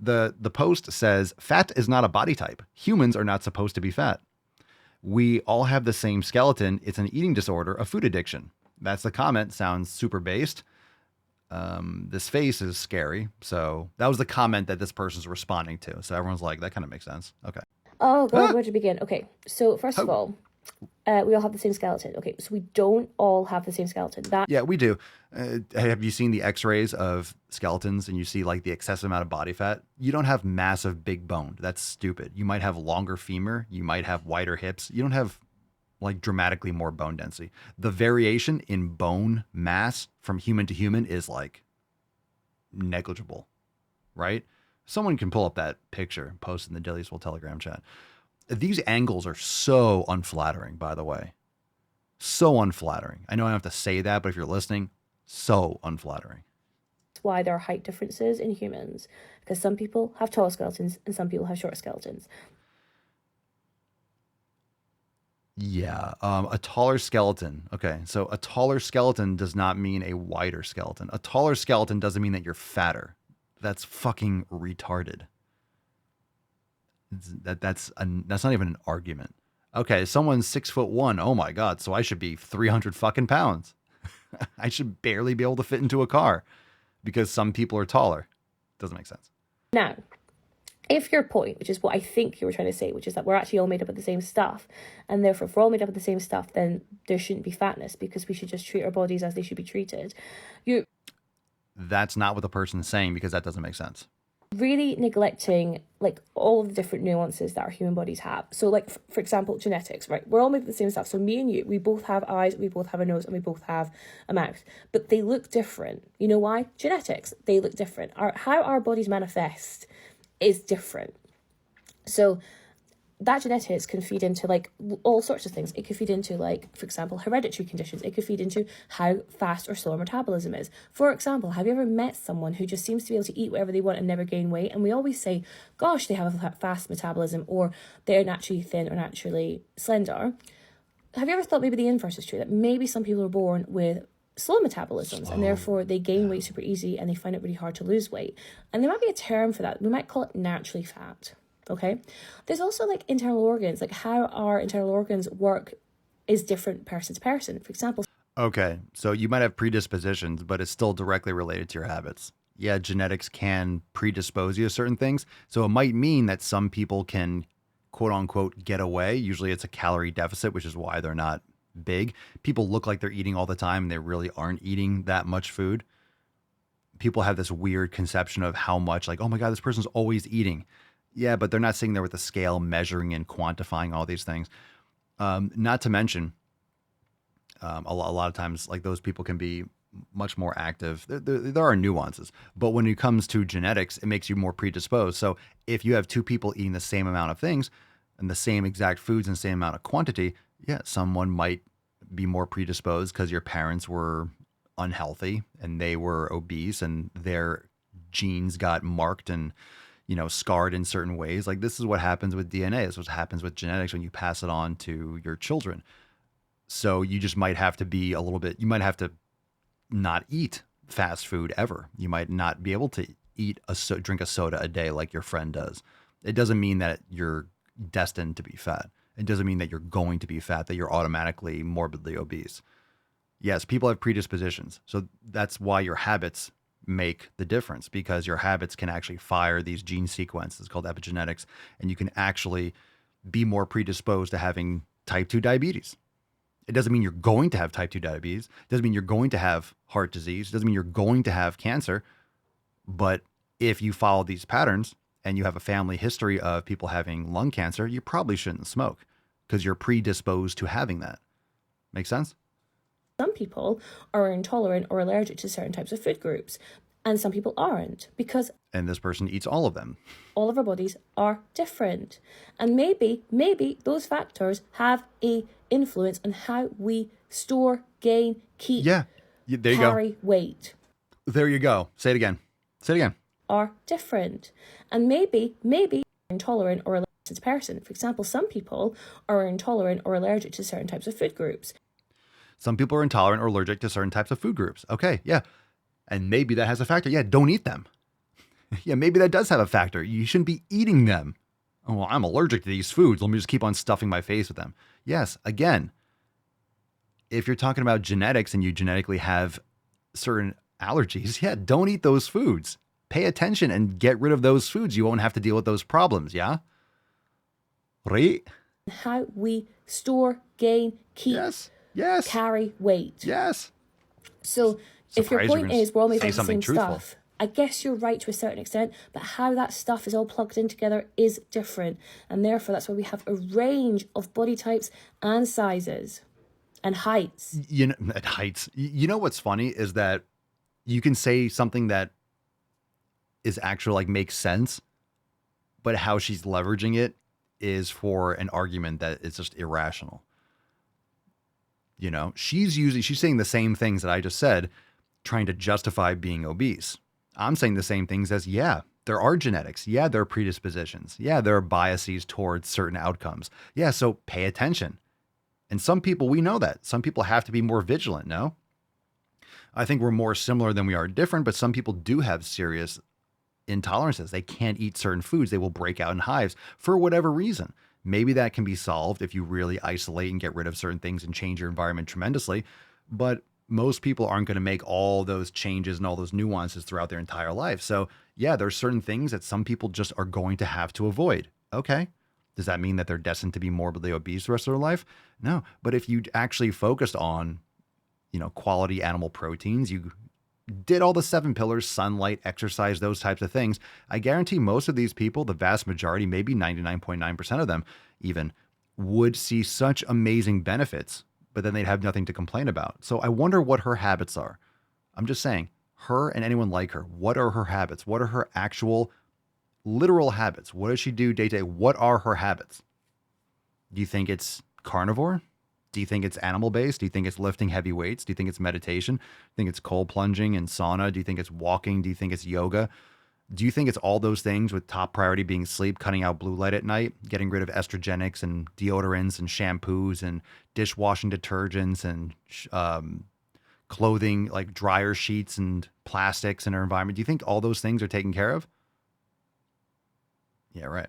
The post says, fat is not a body type. Humans are not supposed to be fat. We all have the same skeleton. It's an eating disorder, a food addiction. That's the comment. Sounds super based. This face is scary. So that was the comment that this person's responding to. So everyone's like, that kind of makes sense. Okay. Oh God, Ah! where to begin? Okay, so first of Oh, all, we all have the same skeleton. Okay, so we don't all have the same skeleton. That yeah, we do. Have you seen the x-rays of skeletons and you see like the excessive amount of body fat? You don't have massive big bone. That's stupid. You might have longer femur. You might have wider hips. You don't have like dramatically more bone density. The variation in bone mass from human to human is like negligible, right? Someone can pull up that picture and post in the Daily Swole Telegram chat. These angles are so unflattering, by the way. So unflattering. I know I don't have to say that, but if you're listening, so unflattering. why there are height differences in humans, because some people have tall skeletons and some people have short skeletons. Yeah, a taller skeleton. Okay, so a taller skeleton does not mean a wider skeleton. A taller skeleton doesn't mean that you're fatter. That's fucking retarded. That's not even an argument. Okay, someone's 6'1". Oh my god, so I should be 300 fucking pounds. I should barely be able to fit into a car because some people are taller. Doesn't make sense. Now, if your point, which is what I think you were trying to say, which is that we're actually all made up of the same stuff, and therefore if we're all made up of the same stuff, then there shouldn't be fatness because we should just treat our bodies as they should be treated. You're That's not what the person's saying because that doesn't make sense. really neglecting like all of the different nuances that our human bodies have. So like for example, genetics, right? We're all made of the same stuff. So me and you, we both have eyes, we both have a nose, and we both have a mouth, but they look different. You know why? Genetics. They look different. How our bodies manifest is different. So that genetics can feed into like all sorts of things. It could feed into like, for example, hereditary conditions. It could feed into how fast or slow metabolism is. For example, have you ever met someone who just seems to be able to eat whatever they want and never gain weight? And we always say, gosh, they have a fast metabolism, or they're naturally thin or naturally slender. Have you ever thought maybe the inverse is true? That maybe some people are born with slow metabolisms and therefore they gain weight super easy and they find it really hard to lose weight. And there might be a term for that. We might call it naturally fat. Okay. There's also like internal organs, like how our internal organs work is different person to person. For example, Okay, so you might have predispositions, but it's still directly related to your habits. Yeah, genetics can predispose you to certain things. So it might mean that some people can quote unquote get away. Usually it's a calorie deficit, which is why they're not big. People look like they're eating all the time and they really aren't eating that much food. People have this weird conception of how much, like, oh my God, this person's always eating. Yeah, but they're not sitting there with a scale measuring and quantifying all these things. Not to mention, a lot of times, like those people can be much more active. There are nuances, but when it comes to genetics, it makes you more predisposed. So if you have two people eating the same amount of things and the same exact foods and same amount of quantity, yeah, someone might be more predisposed because your parents were unhealthy and they were obese and their genes got marked and scarred in certain ways. Like this is what happens with DNA. This is what happens with genetics when you pass it on to your children. So you just might have to be a little bit, you might have to not eat fast food ever. You might not be able to drink a soda a day like your friend does. It doesn't mean that you're destined to be fat. It doesn't mean that you're going to be fat, that you're automatically morbidly obese. Yes, people have predispositions. So that's why your habits make the difference, because your habits can actually fire these gene sequences called epigenetics, and you can actually be more predisposed to having type 2 diabetes. It doesn't mean you're going to have type 2 diabetes. It doesn't mean you're going to have heart disease. It doesn't mean you're going to have cancer. But if you follow these patterns and you have a family history of people having lung cancer, you probably shouldn't smoke because you're predisposed to having that. Make sense? some people are intolerant or allergic to certain types of food groups, and some people aren't, because And this person eats all of them. all of our bodies are different. And maybe those factors have a influence on how we store, gain, keep, Yeah. There you go. carry weight. There you go. Say it again. Say it again. Are different. And maybe intolerant or allergic to the person. For example, some people are intolerant or allergic to certain types of food groups. Some people are intolerant or allergic to certain types of food groups. Okay, yeah. And maybe that has a factor. Yeah, don't eat them. Yeah, maybe that does have a factor. You shouldn't be eating them. Oh, well, I'm allergic to these foods. Let me just keep on stuffing my face with them. Yes, again, if you're talking about genetics and you genetically have certain allergies, yeah, don't eat those foods. Pay attention and get rid of those foods. You won't have to deal with those problems. Yeah. Right? How we store, gain, keep, Yes. Yes. carry weight. Yes. So if your Surprised you're point gonna is we're all made say of the something same truthful. stuff, I guess you're right to a certain extent, but how that stuff is all plugged in together is different. And therefore, that's why we have a range of body types and sizes and heights. You know, at heights. You know what's funny is that you can say something that is actually like makes sense, but how she's leveraging it is for an argument that is just irrational. You know, she's saying the same things that I just said, trying to justify being obese. I'm saying the same things as, yeah, there are genetics. Yeah, there are predispositions. Yeah, there are biases towards certain outcomes. Yeah, so pay attention. And some people, we know that. Some people have to be more vigilant, no? I think we're more similar than we are different, but some people do have serious intolerances. They can't eat certain foods. They will break out in hives for whatever reason. Maybe that can be solved if you really isolate and get rid of certain things and change your environment tremendously. But most people aren't going to make all those changes and all those nuances throughout their entire life. So, yeah, there's certain things that some people just are going to have to avoid. Okay. Does that mean that they're destined to be morbidly obese the rest of their life? No. But if you actually focused on, quality animal proteins, you did all the 7 pillars, sunlight, exercise, those types of things, I guarantee most of these people, the vast majority, maybe 99.9% of them even, would see such amazing benefits, but then they'd have nothing to complain about. So I wonder what her habits are. I'm just saying, her and anyone like her, what are her habits? What are her actual literal habits? What does she do day to day? What are her habits? Do you think it's carnivore? Do you think it's animal based? Do you think it's lifting heavy weights? Do you think it's meditation? Do you think it's cold plunging and sauna? Do you think it's walking? Do you think it's yoga? Do you think it's all those things with top priority being sleep, cutting out blue light at night, getting rid of estrogenics and deodorants and shampoos and dishwashing detergents and clothing like dryer sheets and plastics in our environment? Do you think all those things are taken care of? Yeah, right.